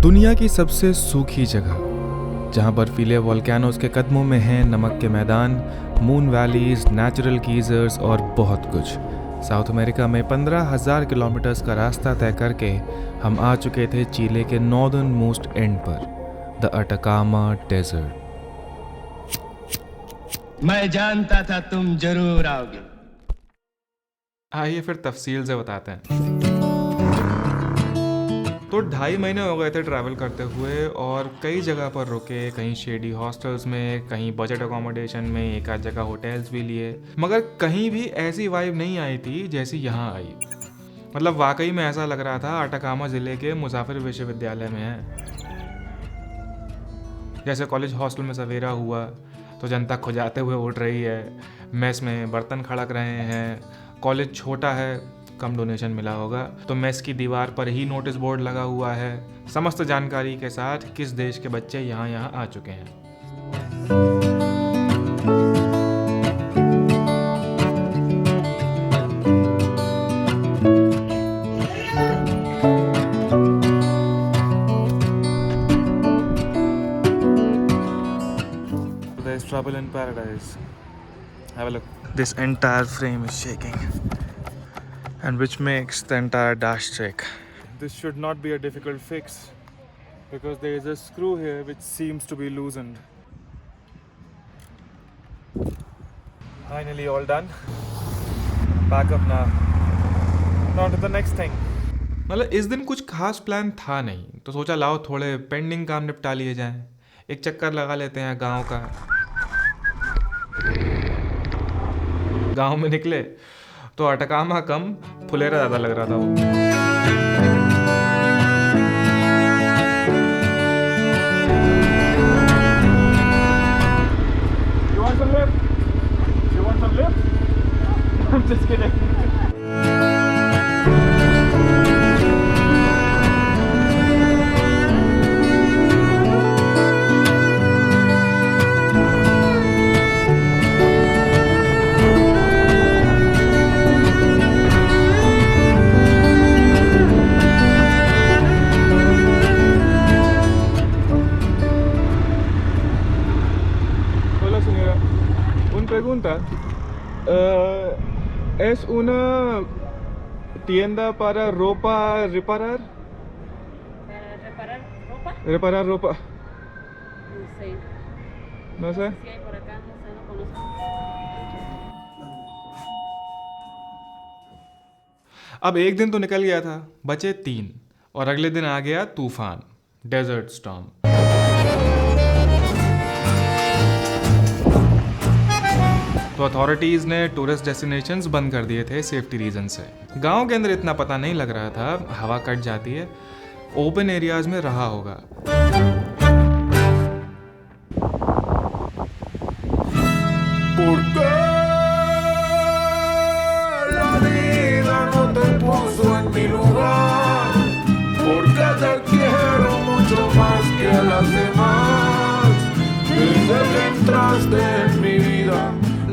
दुनिया की सबसे सूखी जगह जहां बर्फीले वोल्केनोज के कदमों में हैं नमक के मैदान, मून वैलीज, नेचुरल गीजर्स और बहुत कुछ। साउथ अमेरिका में 15,000 किलोमीटर्स का रास्ता तय करके हम आ चुके थे चिले के नॉर्दर्न मोस्ट एंड पर, द अटाकामा डेजर्ट। मैं जानता था तुम जरूर आओगे। आइए फिर तफसील से बताते हैं। तो 2.5 महीने हो गए थे ट्रैवल करते हुए और कई जगह पर रुके, कहीं शेडी हॉस्टल्स में, कहीं बजट अकोमोडेशन में, एक आध जगह होटल्स भी लिए, मगर कहीं भी ऐसी वाइब नहीं आई थी जैसी यहाँ आई। मतलब वाकई में ऐसा लग रहा था अटाकामा ज़िले के मुजाफिर विश्वविद्यालय में है। जैसे कॉलेज हॉस्टल में सवेरा हुआ तो जनता खुजाते हुए उठ रही है, मेस में बर्तन खड़क रहे हैं, कॉलेज छोटा है, कम डोनेशन मिला होगा, तो मेस की दीवार पर ही नोटिस बोर्ड लगा हुआ है समस्त जानकारी के साथ किस देश के बच्चे यहाँ आ चुके हैं। There's trouble in paradise. Have a look. This entire frame is shaking. And which makes the entire dash shake. This should not be a difficult fix because there is a screw here which seems to be loosened. Finally all done. Back up now. Now to the next thing. मतलब इस दिन कुछ खास plan था नहीं, तो सोचा लाओ थोड़े पेंडिंग काम निपटा लिए जाएं। एक चक्कर लगा लेते हैं गांव का। गांव में निकले तो अटाकामा कम फुलेरा ज़्यादा लग रहा था वो। You want some lift? You want some lift? I'm just kidding. Pregunta, ¿es una tienda para ropa reparar? ¿Reparar ropa? Reparar ropa. No sé. No sé. Si hay por acá, no sé, no conozco. अब एक दिन तो निकल गया था, बचे 3 और अगले दिन आ गया तूफान, डेजर्ट स्टॉर्म। तो अथॉरिटीज़ ने टूरिस्ट डेस्टिनेशंस बंद कर दिए थे सेफ्टी रीज़न से। गांव के अंदर इतना पता नहीं लग रहा था, हवा कट जाती है, ओपन एरियाज में रहा होगा।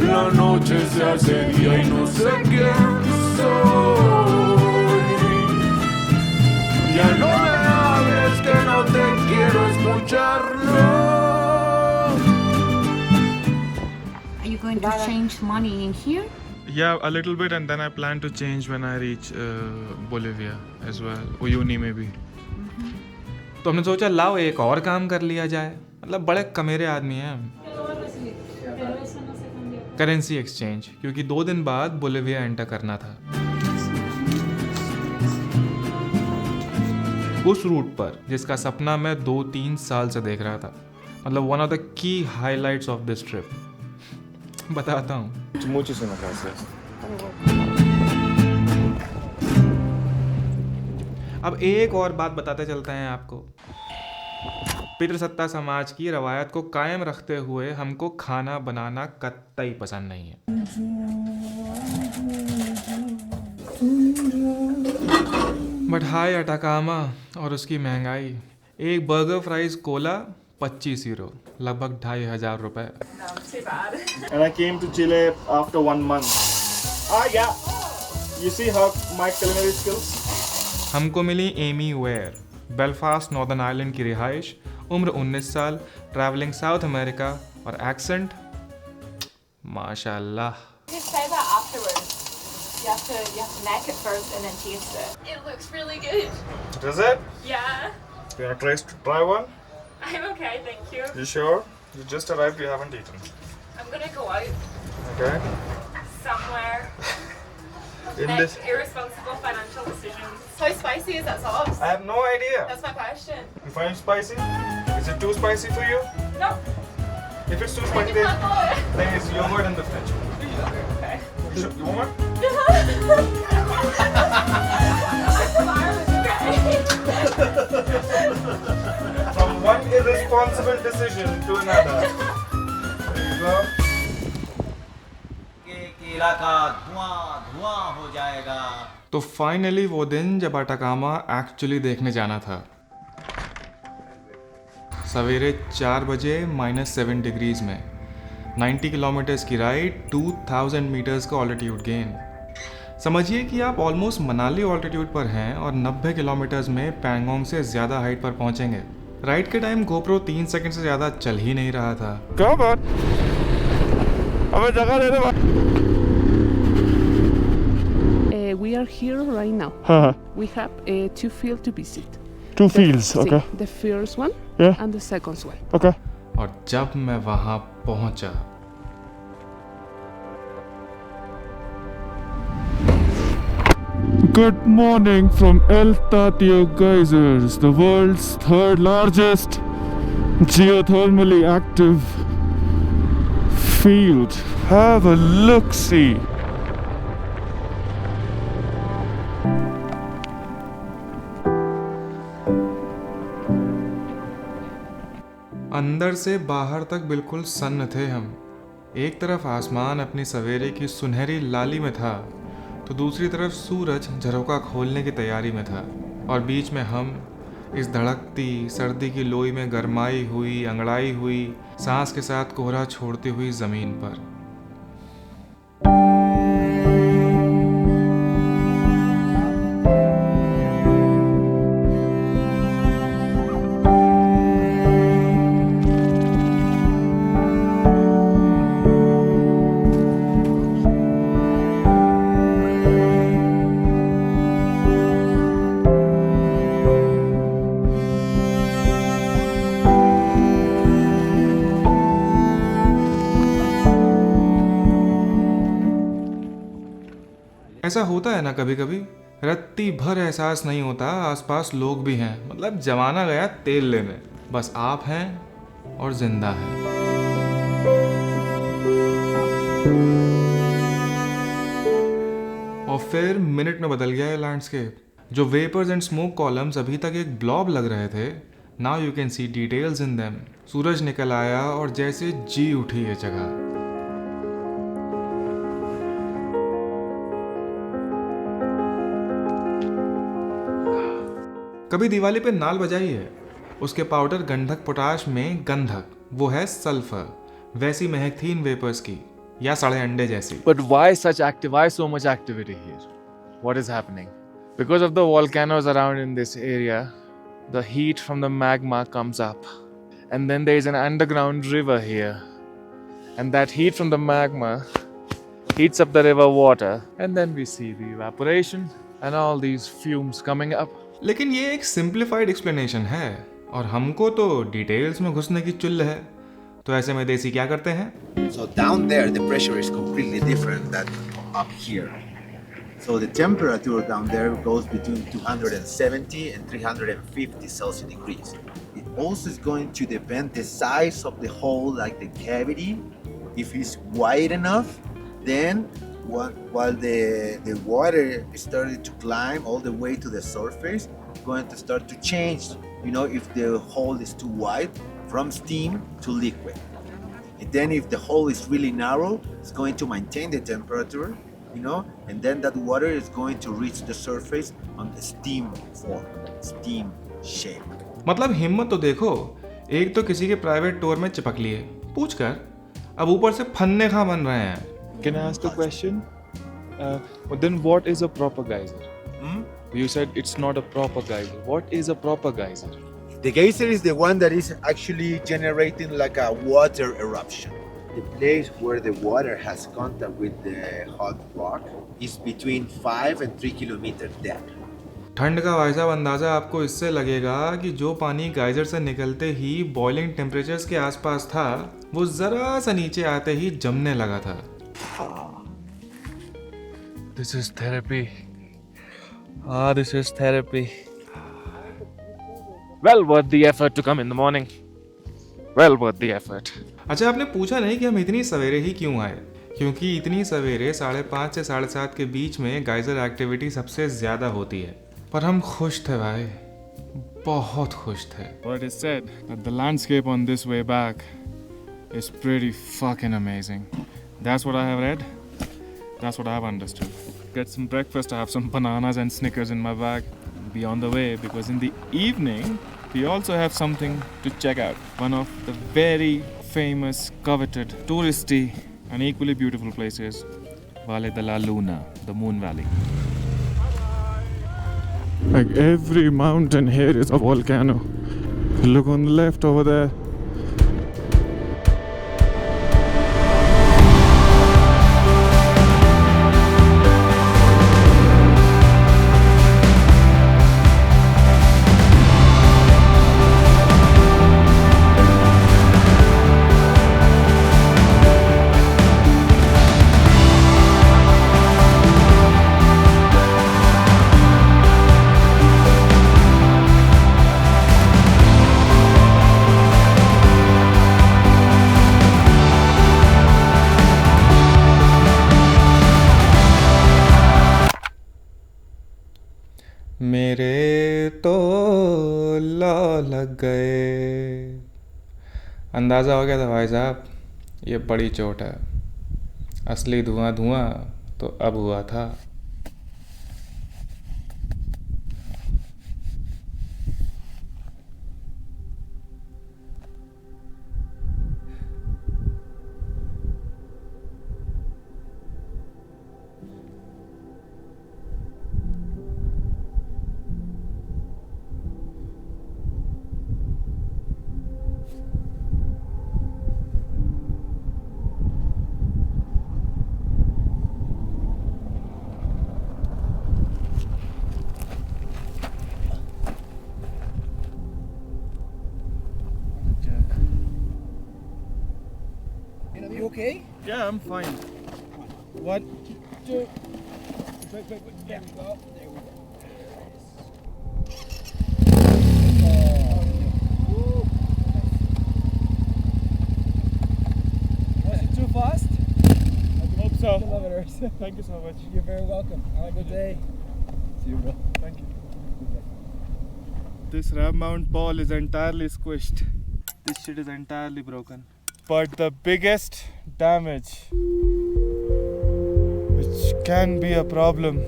La noche se hace día y no sé quién soy. Ya no me hables que no te quiero escucharlo. Are you going to change money in here? Yeah, a little bit, and then I plan to change when I reach Bolivia as well, Uyuni में भी। तो हमने सोचा लाओ एक और काम कर लिया जाए, मतलब बड़े कमेरे आदमी हैं हम। करेंसी एक्सचेंज, क्योंकि 2 दिन बाद बोलिविया एंटर करना था। उस रूट पर जिसका सपना मैं 2-3 साल से देख रहा था, मतलब one of the key highlights of this trip. बताता हूँ। अब एक और बात बताते चलते हैं आपको। पितृसत्ता समाज की रवायत को कायम रखते हुए हमको खाना बनाना कतई पसंद नहीं है। बट हाय अटाकामा और उसकी महंगाई। एक बर्गर, फ्राइज, कोला 25 यूरो, लगभग 2,500 रुपए। And I came to Chile after 1 month. Yeah. You see how my culinary skills? हमको मिली Amy Ware, Belfast Northern Ireland की रिहाइश, उम्र 19 साल, ट्रैवलिंग साउथ अमेरिका और एक्सेंट माशाल्लाह। You say that afterwards. You have to make it first and then taste it. It looks really good. Does it? Yeah. You wanna try one? I'm okay, thank you. You sure? You just arrived, you haven't eaten. I'm gonna go out Okay. somewhere, In make this, irresponsible financial decisions. How spicy is that sauce? I have no idea. That's my question. You find it spicy? Is it too spicy for you? No. If it's too I spicy, can handle it. then it's yogurt in the fridge. Okay. You want one? From one irresponsible decision to another. There you go. केला का धुआं धुआं हो जाएगा। तो finally वो दिन जब अटाकामा एक्चुअली देखने जाना था। सवेरे 4 बजे -7 डिग्रीज में 90 किलोमीटर्स की राइड, 2000 मीटर्स का ऑल्टीट्यूड गेन। समझिए कि आप ऑलमोस्ट मनाली ऑल्टीट्यूड पर हैं और 90 किलोमीटर्स में पैंगोंग से ज़्यादा हाइट पर पहुंचेंगे। राइड के टाइम गोप्रो 3 सेकंड से ज़्यादा चल ही नहीं रहा था। क्या बात? हमें जगह दे दे। We are here right now. हाँ, We have 2 fields to visit. 2 fields, See, okay. The first one Yeah. and the second one. Okay. और जब मैं वहाँ पहुँचा Good morning from El Tatio Geysers, the world's 3rd largest geothermally active field. Have a look-see. अंदर से बाहर तक बिल्कुल सन्न थे हम। एक तरफ आसमान अपनी सवेरे की सुनहरी लाली में था तो दूसरी तरफ सूरज झरोका खोलने की तैयारी में था और बीच में हम इस धड़कती सर्दी की लोई में गरमाई हुई, अंगड़ाई हुई, सांस के साथ कोहरा छोड़ती हुई ज़मीन पर। ऐसा होता है ना कभी कभी, रत्ती भर एहसास नहीं होता आसपास लोग भी हैं, मतलब जमाना गया तेल लेने, बस आप हैं और जिंदा हैं। और फिर मिनट में बदल गया ये लैंडस्केप। जो वेपर्स एंड स्मोक कॉलम्स अभी तक एक ब्लॉब लग रहे थे, now you can see details in them. सूरज निकल आया और जैसे जी उठी ये जगह। कभी दिवाली पे नाल बजाई है, उसके पाउडर गंधक पोटाश में गंधक, वो है सल्फर, वैसी महक थी इन वेपर्स की, या सड़े अंडे जैसी। But why so much activity here? What is happening? Because of the volcanoes around in this area, the heat from the magma comes up. And then there is an underground river here. And that heat from the magma heats up the river water. And then we see the evaporation and all these fumes coming up. लेकिन ये एक simplified explanation है और हमको तो details में घुसने की चुल्ल है। तो ऐसे में देसी क्या करते हैं? So down there the pressure is completely different than up here. So the temperature down there goes between 270 and 350 Celsius degrees. It also is going to depend the size of the hole, like the cavity. If it's wide enough, then while the water is starting to climb all the way to the surface, it's going to start to change, you know, if the hole is too wide, from steam to liquid. And then if the hole is really narrow, it's going to maintain the temperature, you know, and then that water is going to reach the surface on the steam form, steam shape. मतलब हिम्मत तो देखो, एक तो किसी के private tour में चिपक लिए, पूछकर अब ऊपर से फन्ने खा बन रहे हैं। Can I ask a question? Then what is a proper geyser? You said it's not a proper geyser. What is a proper geyser? The geyser is the one that is actually generating like a water eruption. The place where the water has contact with the hot rock is between 5 and 3 kilometers depth. ठंड का भाई साहब अंदाज़ा आपको इससे लगेगा कि जो पानी गाइजर से निकलते ही बॉइलिंग टेम्परेचर्स के आसपास था वो ज़रा सा नीचे आते ही जमने लगा था. This is therapy. This is therapy. Well worth the effort to come in the morning. Well worth the effort. अच्छा, आपने पूछा नहीं कि हम इतनी सवेरे ही क्यों आए? क्योंकि इतनी सवेरे 5:30 से 7:30 के बीच में गाइजर एक्टिविटी सबसे ज़्यादा होती है. पर हम खुश थे भाई, बहुत खुश थे. But it said that the landscape on this way back is pretty fucking amazing. That's what I have read. That's what I have understood. Get some breakfast. I have some bananas and Snickers in my bag. Be on the way because in the evening we also have something to check out. One of the very famous, coveted, touristy and equally beautiful places, Valle de la Luna, the Moon Valley. Like every mountain here is a volcano. Look on the left over there. मेरे तो लौ लग गए. अंदाज़ा हो गया था भाई साहब, ये बड़ी चोट है. असली धुआं धुआं तो अब हुआ था. You okay? Yeah, I'm fine. 1, 2. Wait. There we go. There we go. Was it too fast? I hope so. Kilometers. Thank you so much. You're very welcome. Have a good day. See you, bro. Thank you. This ram mount ball is entirely squished. This shit is entirely broken. But the biggest damage, which can be a problem,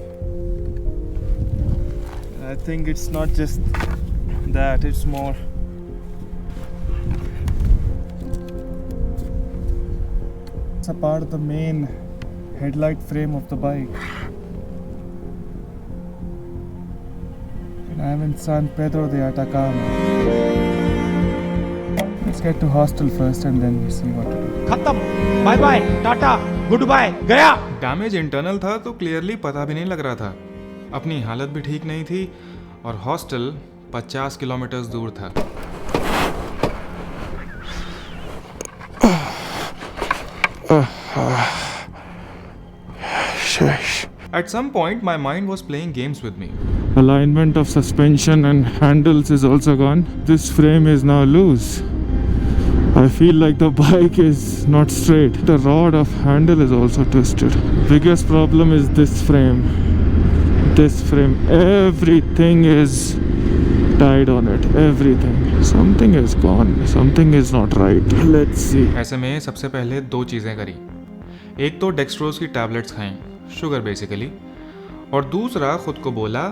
I think it's not just that, it's more. It's a part of the main headlight frame of the bike. And I'm in San Pedro de Atacama. Let's get to hostel first and then we see what to do. खत्म. Bye bye. Tata. Good bye. गया. Damage internal था तो clearly पता भी नहीं लग रहा था. अपनी हालत भी ठीक नहीं थी और हॉस्टल 50 किलोमीटर दूर था. At some point, my mind was playing games with me. Alignment of suspension and handles is also gone. This frame is now loose. I feel like the bike is not straight. The rod of handle is also twisted. Biggest problem is this frame. This frame, everything is tied on it. Everything. Something is gone. Something is not right. Let's see. ऐसे में सबसे पहले 2 चीज़ें करी. एक तो dextrose की tablets खाई, शुगर बेसिकली, और दूसरा खुद को बोला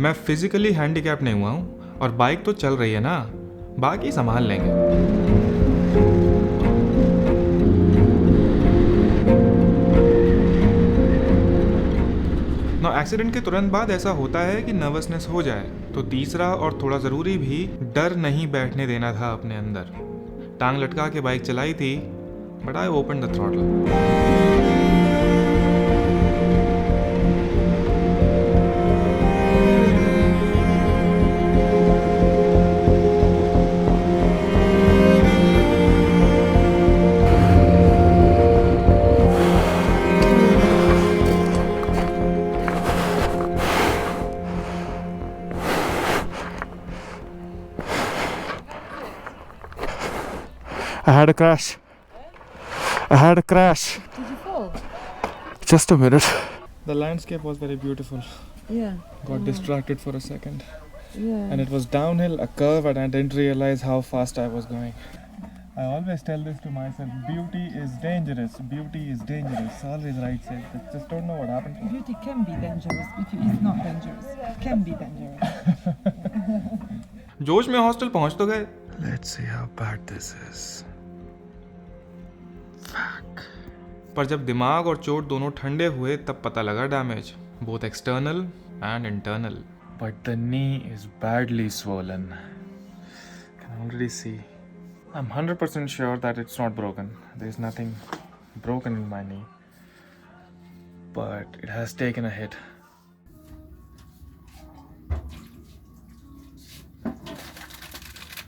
मैं फिजिकली हैंडीकैप नहीं हुआ हूँ और बाइक तो चल रही है ना, बाकी संभाल लेंगे. Now एक्सीडेंट के तुरंत बाद ऐसा होता है कि नर्वसनेस हो जाए, तो तीसरा और थोड़ा ज़रूरी भी डर नहीं बैठने देना था अपने अंदर। टांग लटका के बाइक चलाई थी, but I open the throttle. I had a crash. I had a crash. Did you fall? Just a minute. The landscape was very beautiful. Yeah. Got distracted for a second. Yeah. And it was downhill, a curve, and I didn't realize how fast I was going. I always tell this to myself, beauty is dangerous. Beauty is dangerous. Always right said. I just don't know what happened. Beauty can be dangerous. Beauty is not dangerous. It can be dangerous. जोश में hostel पहुंच तो गए। Let's see how bad this is. पर जब दिमाग और चोट दोनों ठंडे हुए तब पता लगा damage, both external and internal. But the knee is badly swollen. Can already see. I'm 100% sure that it's not broken. There's nothing broken in my knee. But it has taken a hit.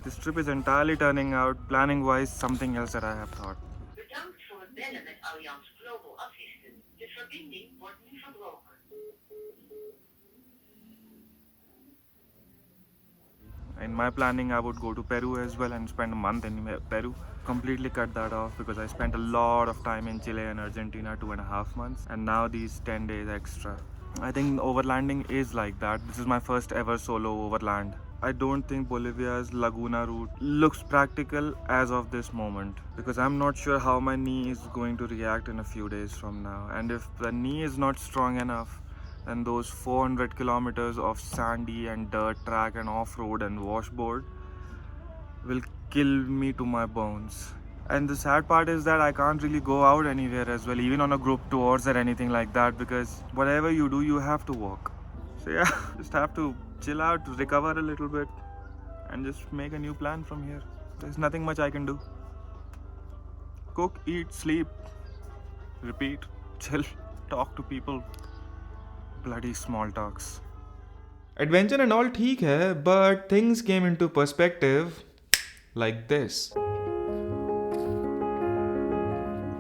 This trip is entirely turning out, planning wise, something else that I have thought. Bedankt voor het bellen met Allianz Global Assistant. De verbinding wordt nu verbroken. In my planning, I would go to Peru as well and spend a month in Peru. Completely cut that off because I spent a lot of time in Chile and Argentina, 2.5 months, and now these 10 days extra. I think overlanding is like that. This is my first ever solo overland. I don't think Bolivia's Laguna route looks practical as of this moment because I'm not sure how my knee is going to react in a few days from now. And if the knee is not strong enough, then those 400 kilometers of sandy and dirt track and off-road and washboard will kill me to my bones. And the sad part is that I can't really go out anywhere as well, even on a group tours or anything like that, because whatever you do, you have to walk. So yeah, just have to chill out, recover a little bit, and just make a new plan from here. There's nothing much I can do. Cook, eat, sleep, repeat, chill, talk to people. Bloody small talks. Adventure and all ठीक है, but things came into perspective like this.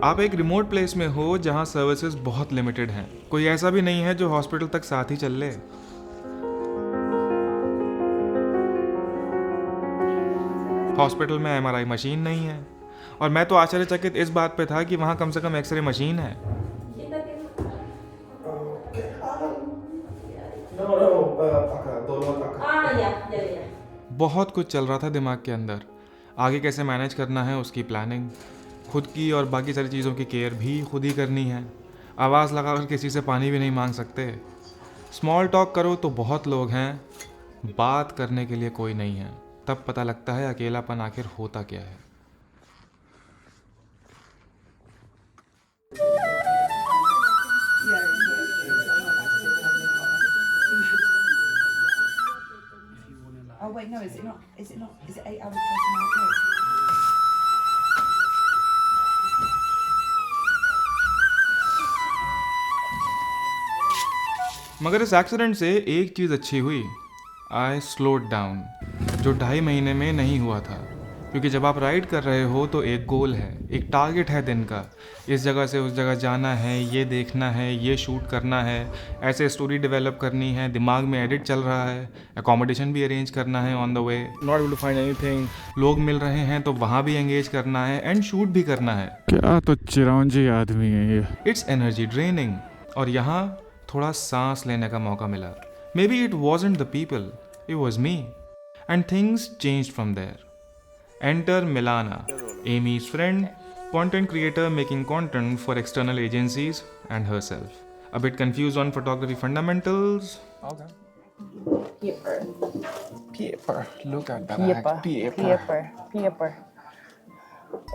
आप एक remote place में हो जहां services बहुत limited हैं। कोई ऐसा भी नहीं है जो हॉस्पिटल तक साथ ही चल ले। हॉस्पिटल में एमआरआई मशीन नहीं है, और मैं तो आश्चर्यचकित इस बात पे था कि वहां कम से कम एक्सरे मशीन है। बहुत कुछ चल रहा था दिमाग के अंदर। आगे कैसे मैनेज करना है उसकी प्लानिंग, खुद की और बाकी सारी चीज़ों की केयर भी खुद ही करनी है। आवाज़ लगाकर किसी से पानी भी नहीं मांग सकते। स्मॉल टॉक करो तो बहुत लोग हैं, बात करने के लिए कोई नहीं है। तब पता लगता है अकेलापन आखिर होता क्या है। Oh wait, no, is it not? Is it not? Is it 8 hours plus an hour break? मगर इस एक्सीडेंट से एक चीज़ अच्छी हुई, आई स्लोड डाउन, जो 2.5 महीने में नहीं हुआ था। क्योंकि जब आप राइड कर रहे हो तो एक गोल है, एक टारगेट है दिन का। इस जगह से उस जगह जाना है, ये देखना है, ये शूट करना है, ऐसे स्टोरी डेवलप करनी है, दिमाग में एडिट चल रहा है, अकोमोडेशन भी अरेंज करना है on the way, not able to find anything, लोग मिल रहे हैं तो वहाँ भी एंगेज करना है एंड शूट भी करना है। क्या तो चिरौंजी आदमी है ये। It's energy draining. और यहाँ थोड़ा सांस लेने का मौका मिला। Maybe it wasn't the people, it was me, and things changed from there. Enter Milana, Amy's friend, content creator making content for external agencies and herself. A bit confused on photography fundamentals. Okay. Paper. Paper. Look at that. Paper. Paper. Paper. Paper.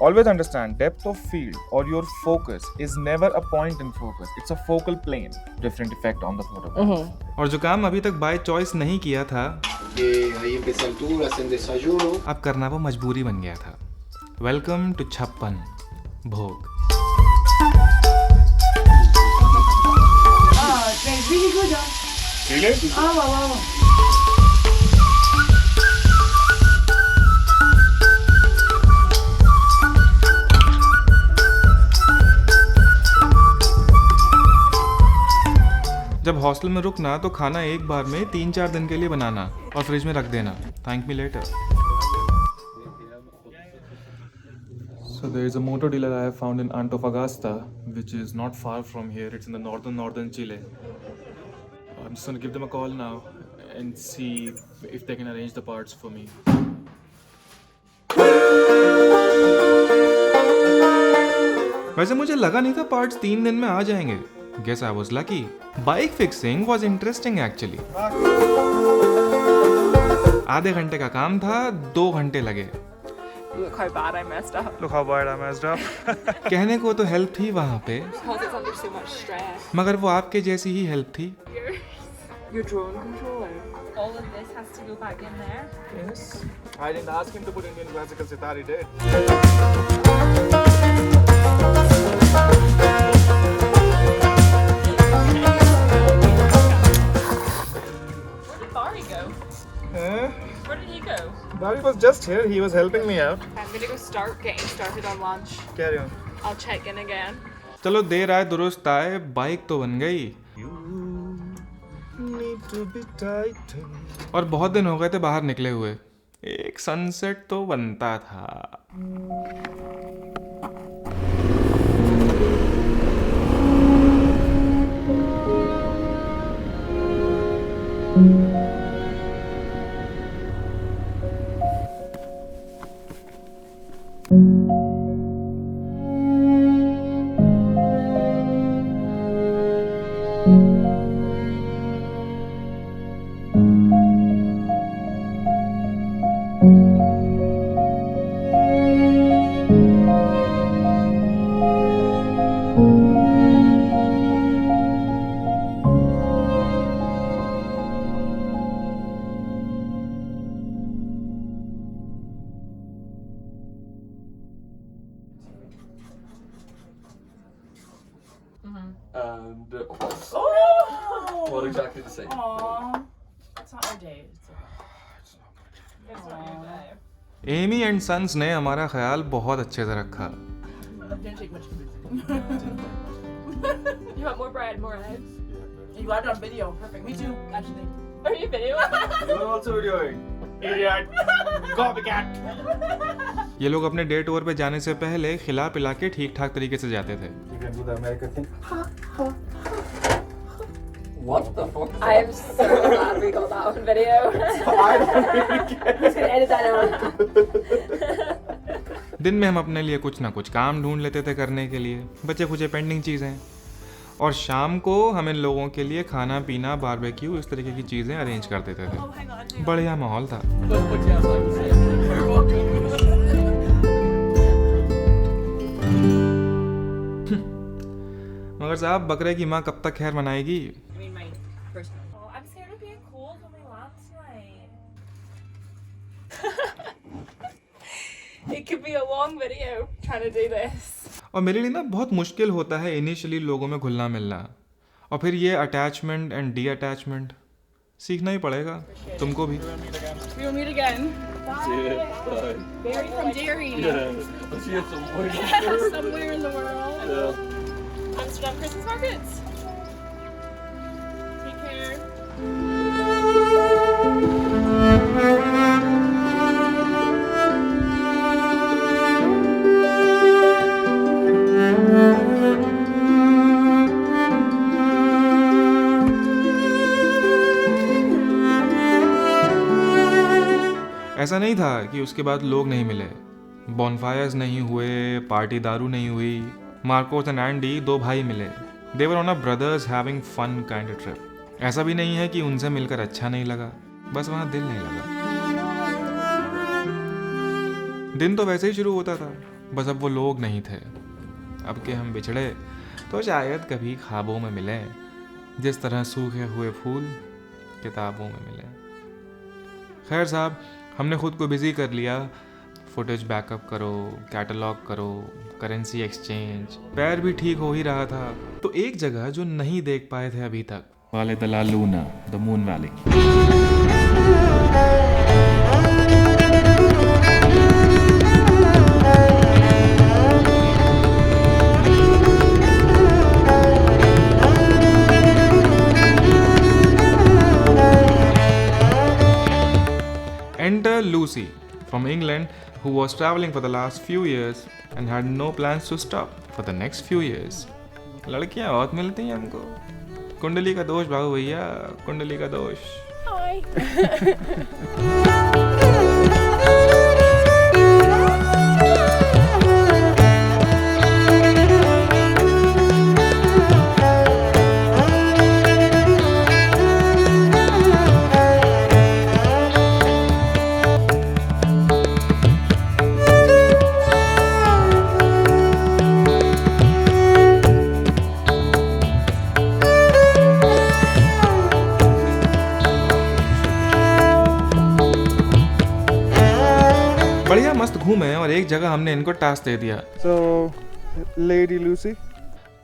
Always understand, depth of field or your focus is never a point in focus. It's a focal plane. Different effect on the photograph. और जो काम अभी तक by choice नहीं किया था, Ahí empieza el tour, hacen desayuno. अब करना वो मजबूरी बन गया था. वेलकम टू 56 भोग. Really good. Really? Wow. जब हॉस्टल में रुकना तो खाना एक बार में 3-4 दिन के लिए बनाना और फ्रिज में रख देना. Thank me later. So there is a motor dealer I have found in Antofagasta, which is not far from here. It's in the northern Chile. I'm just gonna give them a call now and see if they can arrange the parts for me. वैसे मुझे लगा नहीं था parts 3 दिन में आ जाएंगे. Guess I was lucky. Bike fixing was interesting actually. आधे घंटे का काम था, 2 घंटे लगे. Look how bad I messed up. Look how bad I messed up. कहने को तो हेल्प थी वहाँ पे, Because it's under so much stress. मगर वो आपके जैसी ही हेल्प थी. Your drone controller. All of this has to go back in there. Yes. I didn't ask him to put Indian classical sitar, he did. Where did Barry go? Huh? Where did he go? Barry was just here, he was helping me out. I'm gonna go start getting started on lunch. Carry on. I'll check in again. चलो देर आए दुरुस्त आए, bike तो बन गई. Need to be tight. और बहुत दिन हो गए थे बाहर निकले हुए. एक सनसेट तो बनता था. And what exactly the same? Aww. It's not our day. It's not your day. Amy and sons ने हमारा ख्याल बहुत अच्छे से रखा. Didn't take much food. You want more bread, more eggs? You got it on video. Perfect. Me too, actually. Are you videoing? You're also videoing. Idiot. Copycat. ये लोग अपने डे टूर पे जाने से पहले खिला पिला के ठीक ठाक तरीके से जाते थे. You can do the American thing. What the fuck? I am so glad we got that on video. I don't really get Just gonna edit that out. दिन में हम अपने लिए कुछ ना कुछ काम ढूंढ लेते थे करने के लिए, बचे खुचे पेंडिंग चीज़ें. और शाम को हम इन लोगों के लिए खाना पीना बारबेक्यू इस तरीके की चीज़ें अरेंज कर देते थे. बढ़िया माहौल था. मगर साहब बकरे की माँ कब तक खैर मनाएगी. I mean, my first one. Oh, I'm scared of being cold when we land tonight. It could be a long video trying to do this. और मेरे लिए ना बहुत मुश्किल होता है इनिशियली लोगों में घुलना मिलना, और फिर ये अटैचमेंट एंड डी अटैचमेंट सीखना ही पड़ेगा तुमको भी. We will meet again. Bye. See you. Bye. Barry from Derry. Yeah. I'll see you somewhere. Somewhere in the world. Yeah. Amsterdam Christmas markets. Take care. ऐसा नहीं था कि उसके बाद लोग नहीं मिले, बॉनफायर्स नहीं हुए, पार्टी दारू नहीं हुई. मार्कोस एंड एंडी 2 भाई मिले. They were on a brothers having fun kind of trip. ऐसा भी नहीं है कि उनसे मिलकर अच्छा नहीं लगा, बस वहाँ दिल नहीं लगा. दिन तो वैसे ही शुरू होता था बस अब वो लोग नहीं थे। अब के हम बिछड़े तो शायद कभी ख्वाबों में मिले, जिस तरह सूखे हुए फूल किताबों में मिले। खैर साहब, हमने खुद को बिजी कर लिया। फुटेज बैकअप करो, कैटलॉग करो, करेंसी एक्सचेंज, पैर भी ठीक हो ही रहा था तो एक जगह जो नहीं देख पाए थे अभी तक, वाले the la luna, the moon valley. Enter Lucy from England, who was traveling for the last few years and had no plans to stop for the next few years. लड़कियां बहुत मिलती हैं हमको। कुंडली का दोष बाबू भैया, कुंडली का दोष। बढ़िया मस्त घूमे और एक जगह हमने इनको टास्क दे दिया। So, Lady Lucy,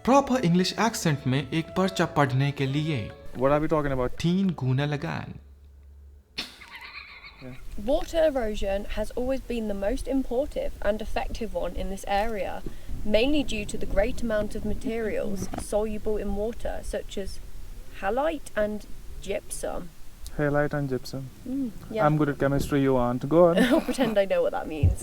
proper English accent में एक पर्चा पढ़ने के लिए। what are we talking about? 3 गुना लगान। Water erosion has always been the most important and effective one in this area, mainly due to the great amount of materials soluble in water, such as halite and gypsum. Halite and gypsum. Yeah. I'm good at chemistry, you aren't. Go on. I'll pretend I know what that means.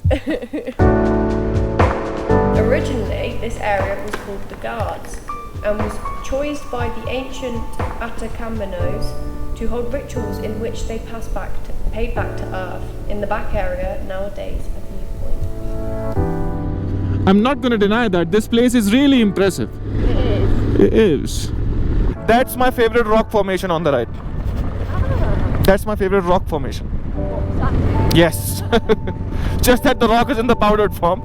Originally, this area was called the Guards and was chosen by the ancient Atacamanos to hold rituals in which they paid back to Earth. In the back area, nowadays, a viewpoint. I'm not going to deny that this place is really impressive. It is. That's my favorite rock formation on the right. That's my favorite rock formation. Yes. Just that the rock is in the powdered form.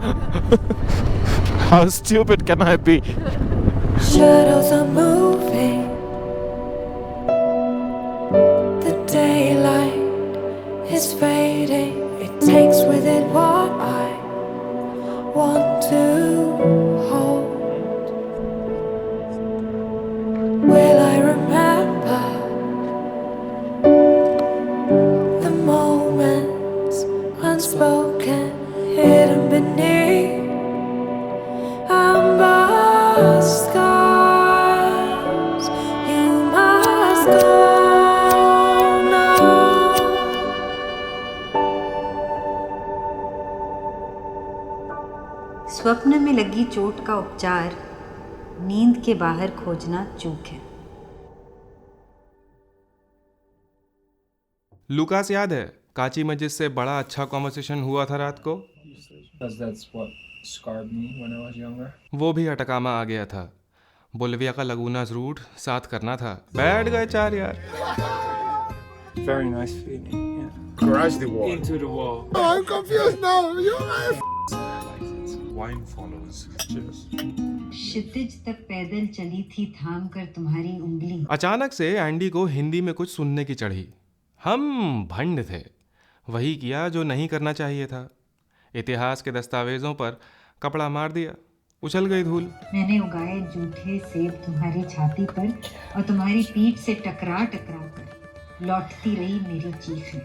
How stupid can I be? Shadows are moving. The daylight is fading. It takes with it what I want to hold. Will I remember the moments unspoken, hidden beneath amber skies? You must go now. स्वप्न में लगी चोट का उपचार नींद के बाहर खोजना चूक है। लुकास याद है काची में जिससे बड़ा अच्छा कॉन्वर्सेशन हुआ था रात को? That's what scarred me when I was younger. वो भी अटकामा आ गया था। बोलिविया का लगूनास रूट साथ करना था। बैठ गए 4 यार। Very nice feeling. Yeah. Crash the wall. Into the wall. Oh, I'm confused now. You Wine follows. Cheers. क्षितिज तक पैदल चली थी थाम कर तुम्हारी उंगली। अचानक से एंडी को हिंदी में कुछ सुनने की चढ़ी। हम भंड थे, वही किया जो नहीं करना चाहिए था। इतिहास के दस्तावेजों पर कपड़ा मार दिया, उछल गई धूल। मैंने उगाए जूठे सेब तुम्हारी छाती पर और तुम्हारी पीठ से टकरा टकरा कर लौटती रही मेरी चीखें।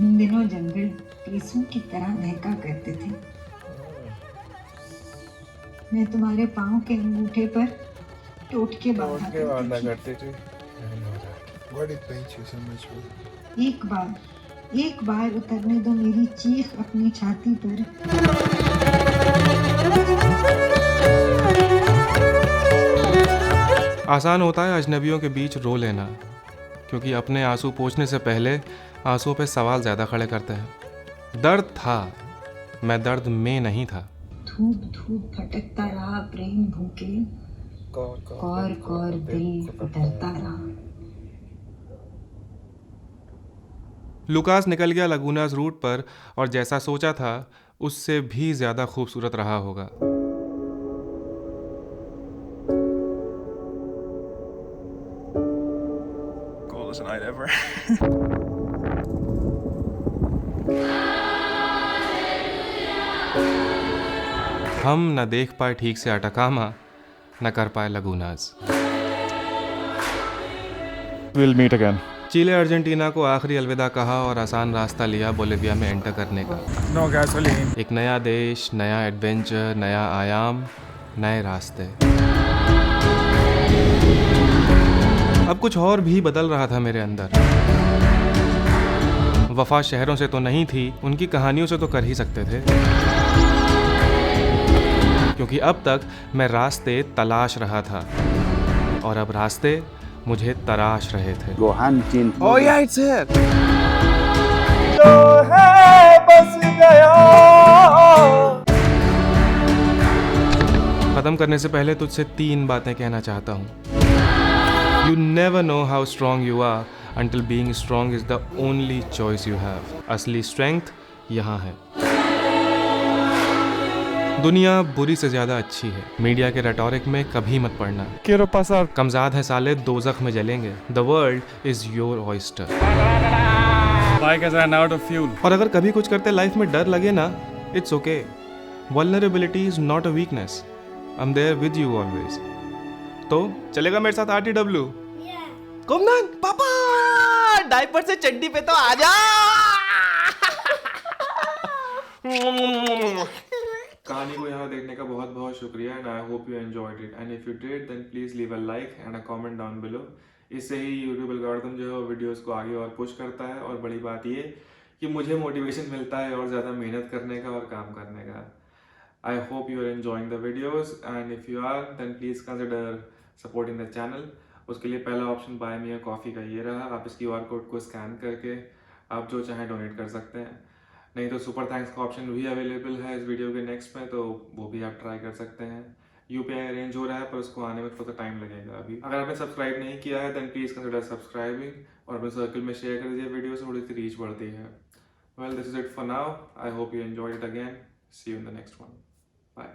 उन दिनों जंगल टीसू की तरह महका करते थे। मैं तुम्हारे पाँव के अंगूठे पर टोटके बांधा करती थी। Why did it pain you so much? एक बार उतरने दो मेरी चीख अपनी छाती पर। आसान होता है अजनबियों के बीच रो लेना, क्योंकि अपने आंसू पोंछने से पहले आंसुओं पे सवाल ज़्यादा खड़े करते हैं। दर्द था, मैं दर्द में नहीं था। धूप धूप भटकता रहा प्रेम भूखे, कौर कौर दिल डरता रहा। लुकास निकल गया लगूनास रूट पर और जैसा सोचा था उससे भी ज़्यादा खूबसूरत रहा होगा। Coolest night ever. हम न देख पाए ठीक से अटाकामा, न कर पाए लगूनास। We'll meet again. चिले अर्जेंटीना को आखिरी अलविदा कहा और आसान रास्ता लिया बोलिविया में एंटर करने का। No gasoline. एक नया देश, नया एडवेंचर, नया आयाम, नए रास्ते। अब कुछ और भी बदल रहा था मेरे अंदर। वफा शहरों से तो नहीं थी, उनकी कहानियों से तो कर ही सकते थे, क्योंकि अब तक मैं रास्ते तलाश रहा था और अब रास्ते मुझे तराश रहे थे। Go hunting. Oh yeah, it's here. जो है बस गया। खत्म करने से पहले तुझसे 3 बातें कहना चाहता हूँ। You never know how strong you are until being strong is the only choice you have. असली स्ट्रेंथ यहाँ है। दुनिया बुरी से ज्यादा अच्छी है। मीडिया के रेटोरिक में कभी मत पड़ना। Quiero pasar. कमजाद है साले, दोज़ख में जलेंगे। The world is your oyster. Bike has run out of fuel. और अगर कभी कुछ करते लाइफ में डर लगे ना, it's okay. Vulnerability is not a weakness. I'm there with you always. तो चलेगा मेरे साथ RTW? कुमनान, पापा, डायपर से चड्डी पे तो आ जा। कहानी को यहाँ देखने का बहुत बहुत शुक्रिया and I hope you enjoyed it and if you did then please leave a like and a comment down below. इससे ही यूट्यूब एल्गोरिथम जो है वो वीडियोस को आगे और पुश करता है और बड़ी बात ये कि मुझे मोटिवेशन मिलता है और ज़्यादा मेहनत करने का और काम करने का। I hope you are enjoying the videos and if you are then please consider supporting the channel. उसके लिए पहला option buy me a coffee का ये रहा। आप इस QR कोड को स्कैन करके आप जो चाहें डोनेट कर सकते हैं। नहीं तो सुपर थैंक्स का ऑप्शन भी अवेलेबल है इस वीडियो के नेक्स्ट में, तो वो भी आप ट्राई कर सकते हैं। UPI अरेंज हो रहा है पर उसको आने में थोड़ा टाइम लगेगा अभी। अगर आपने सब्सक्राइब नहीं किया है देन प्लीज़ कंसिडर सब्सक्राइबिंग और अपने सर्कल में शेयर कर दीजिए वीडियो से थोड़ी सी रीच बढ़ती है। Well this is it for now. I hope you enjoyed it again. See you in the next one. Bye.